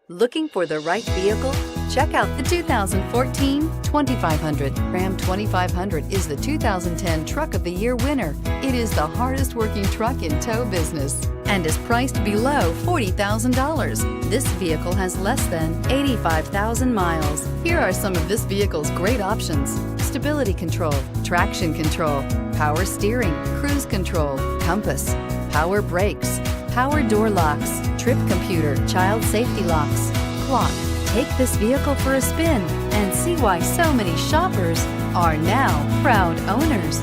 Looking for the right vehicle? Check out the 2014 2500. Ram 2500 is the 2010 Truck of the Year winner. It is the hardest working truck in tow business and is priced below $40,000. This vehicle has less than 85,000 miles. Here are some of this vehicle's great options: stability control, traction control, power steering, cruise control, compass, power brakes, power door locks, trip computer, child safety locks, clock. Take this vehicle for a spin and see why so many shoppers are now proud owners.